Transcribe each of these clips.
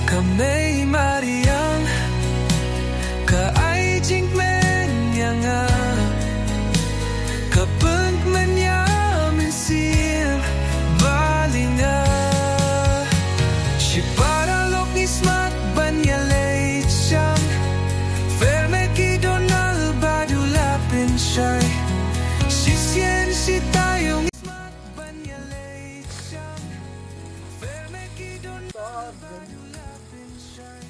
Kami Mariang Ka ai chính men nhà nga Ka bưng men nhà mình sim Balinga Si para lok ismat banya leit siyang Ferme ki donal badulapin siya'y Si sien si tayong ismat banya leit siyang Ferme ki donal badulapin siya'y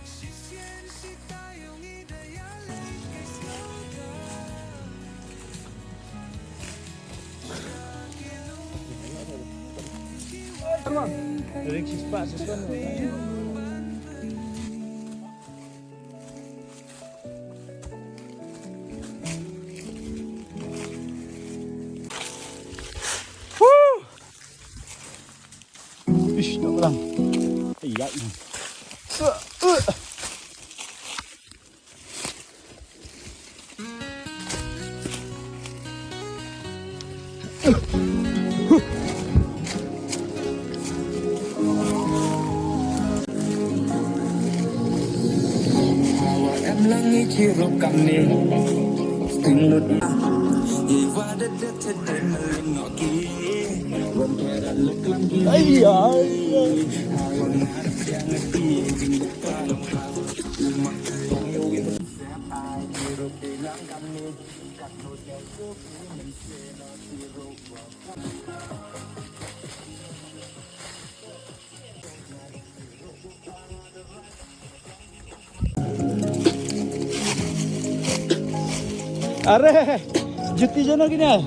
Si sien si tayong idayalay isloga Ring si Spa, si Spa. Ish, tak lang. Iya ini. Em lắng nghe chiều rộp cầm nề Tình lụt Vì qua đất đất thật đến mà lên ngõ kia Vẫn kẻ đã lực lắm kia Iya. Còn ngã đất trang ở kia Dình đất ta đồng hào Mặc không yêu yêu Sẽ ai chiều rộp để lắng cầm nề Cắt nốt nhau suốt Mình sẽ nó chiều rộp vào Are, juti jono gini.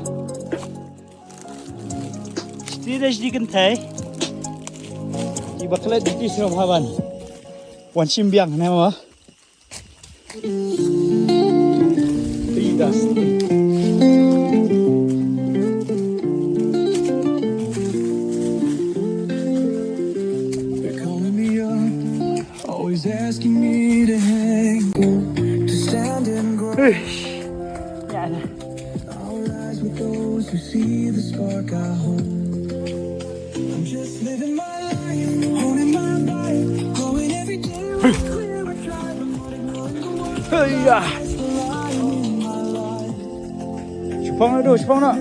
Stiraj di kentai. Di baklet juti sino bhavan. Wan simbiang nama. Tidas. They're calling me up Always asking me to hang To stand and grow Ya ada. Our lives with those who see the spark I hold. I'm just living my life, holding my life, growing every day. With clearer drive, I'm not ignoring the world. Iya. It's the light in my life. Sepang nak tu, sepang nak.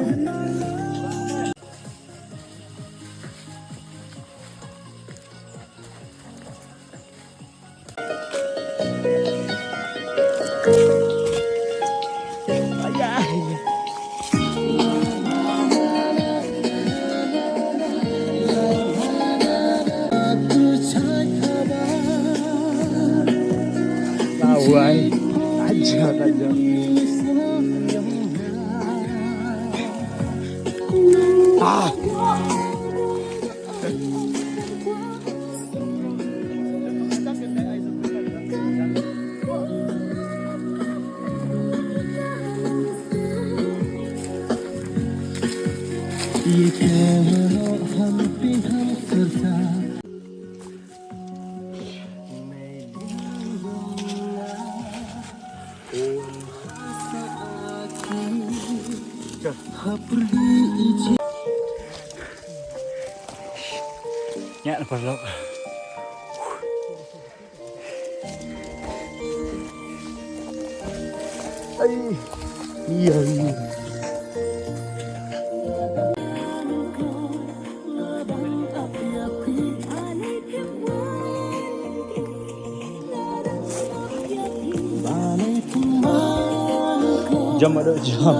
Lawan ajar aja. Ah. ये कहना हम पे हम करता Ya, lepas lo. Iya, iya. Jam ada jam.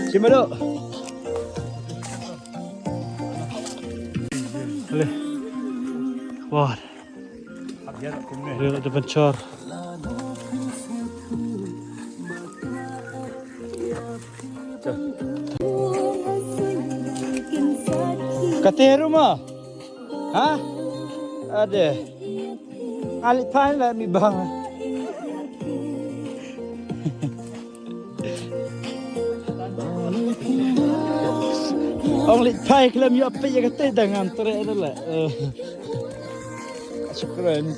Sini dulu. Boleh. Wah. Dia ada pencor. Katanya rumah? Hah? Ada. Alik pan lah mi bang. Ông lịch thay cái làm gì bây giờ cái tay đang ăn tôi đó là syukuran.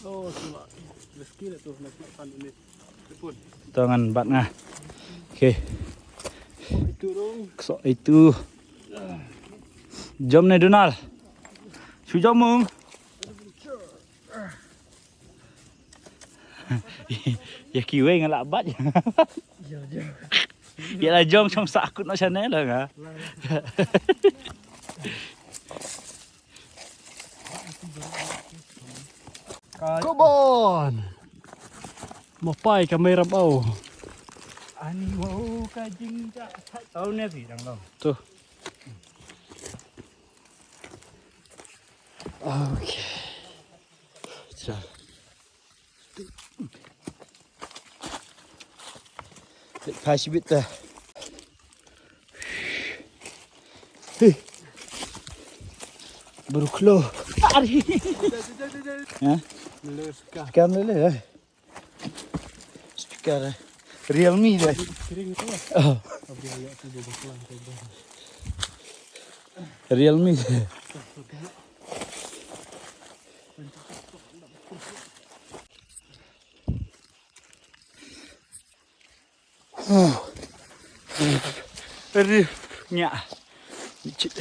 Oh, coba. Rezeki lah tu nak makan ini. Tepun. Tangan bat ngah. Okay. Itu dong. So itu. Jom ni Donald. Sujam mung. Ya kiwe ngalak bat. Ya, ya. Ya lah jom trong sakut nak sana lah ngah. Kobon. Mapai kamera bau. Ani wow kajing tak tahu ni sih dang long. Tuh. Okey. Sudah. Pashi bit dah. Hei. Baru keluar. Ari. Ha? Meleskah. Speaker ni lah. Speaker Realme dah. Kering tu lah. Oh, Abi ayat tu dia berkelang tu. Realme. Aduh, nyak. Cik.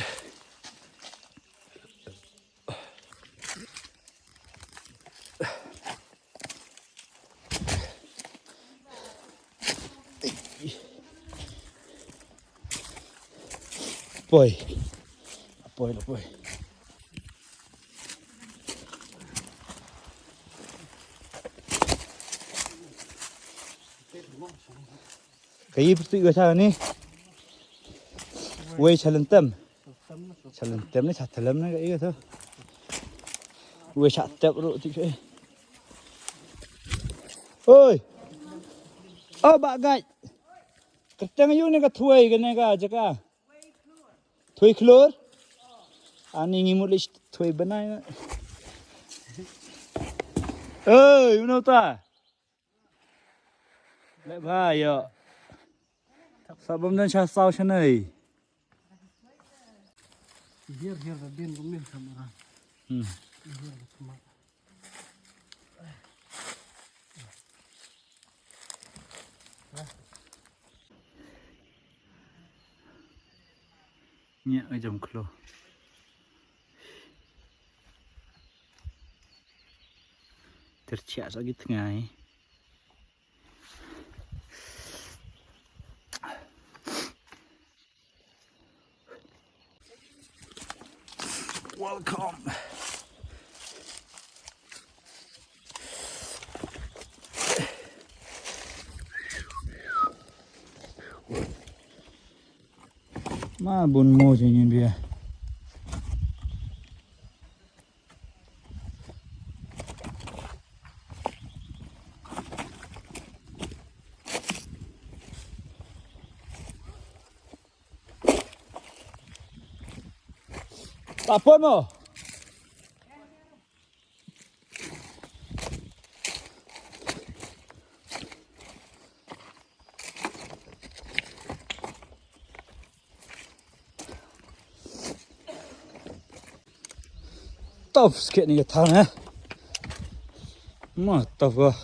Boy. Boy lah boy. Kayi pertu gua sana ni. Wei chalentem. Chalentem ni chatelem ni kayi tu. Wei chatep ru tik eh. Oi. Oh bagai. Ketang yu ni ka thuai ke ni ka jaka. Thuai klor. Ani ngimut lis thuai banai. Oi, you know ta? Lại bài ạ. Sao bấm lên cha sao thế này? Biar rabin rumit sama. Biar sama. Nhẹ ở dòng klo. Terciak lagi tengah. Welcome. Ma bun mo je nyen bia. Apa mo? Tough sikit ni ketan eh. Mah tough ah.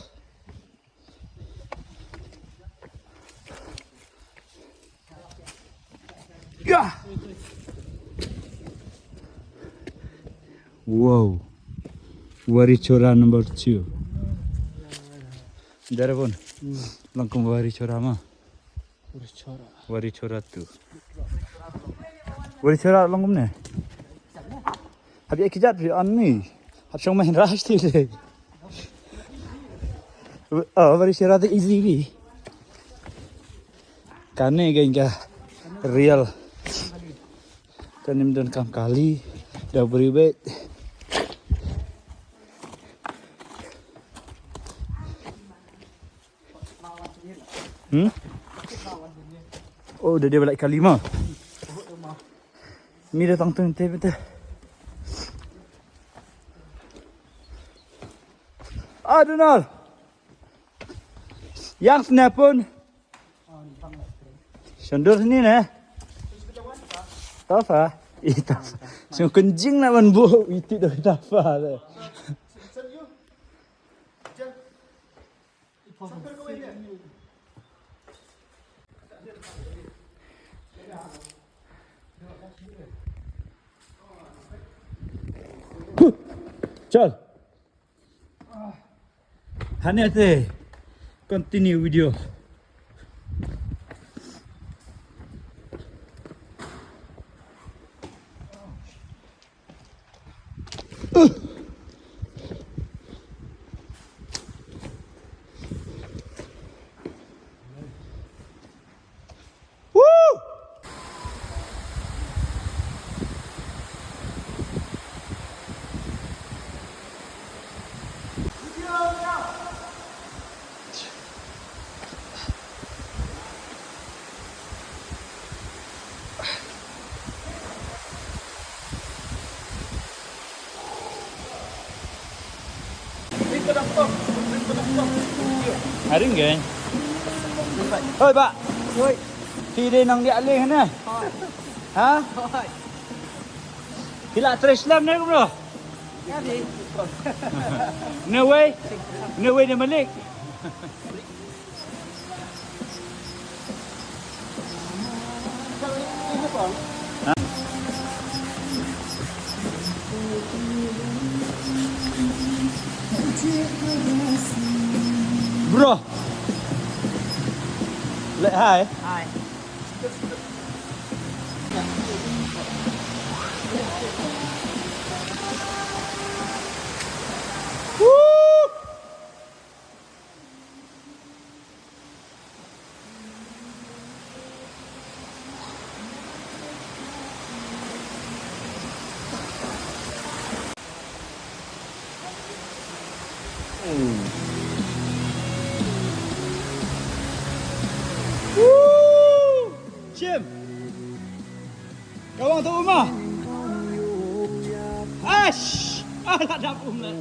Ya. Wow. Wari-chora number 2. Darabon. Langkum wari-chora mah. Bercara. Wari-chora tu. Wari-chora langkum ne. Habis kerja tu ni. Habis orang main rush tu. Oh, wari-chora tu easy ni. Kane gaya real. Kanim dan kam kali dah beribet. Oh, udah dia balik kali mah. Mi datang tu nanti betul. Donald. Yang snap pun. Sendur sini nah. Tafa. Tafa. Sungguh kencing nak bu. Itu dah tafa. Chal. Hanya te. Continue video. Hari ni. Oi, Pak. Oi. Tidak nang dia alih ni. Ha? Hilak Islam ni bro. No way. No way dia balik. Bro. Lại hai. Hai. Cim. Kawan tu rumah. Ash. Alah dah pun lah.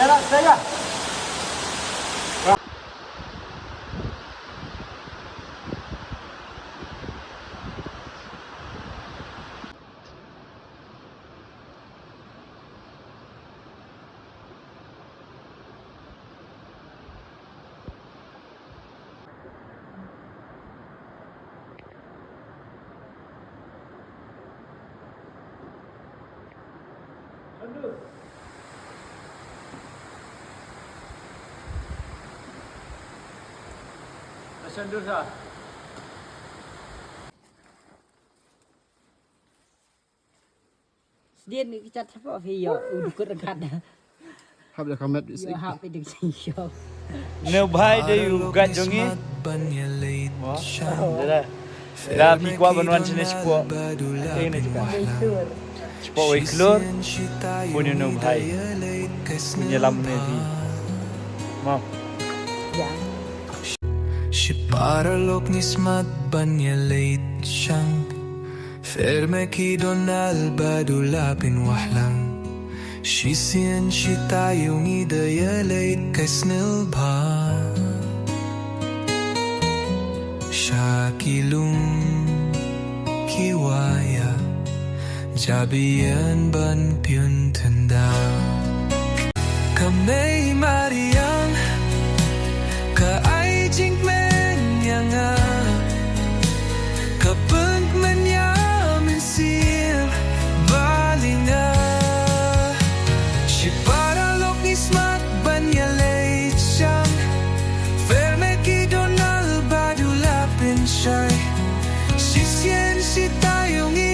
Ya, saya. Sendur sah. Dia ni kita apa video dukut dekat dah. Hab dah kamat di Yo hap ding siyo. No bhai de you gat jongi. Wah. Dah. Dah pi kuat benuan jenis kuat. Ini juga. Cepat wei keluar. Punya no bhai. Menyelam ni pi. Mau. Ya. Shiparalok nismat banyalit siyang Fermeki donal badulapin wahlang Shisian shitayong idayalait kasnilba Shakilum kiwaya Jabian ban pyun tanda Kamay Mariang Kaay jing menyanga Kapag manyamin sil Balinga Si paralok nismat banyalay siyang Ferme 晒，新鲜期待用一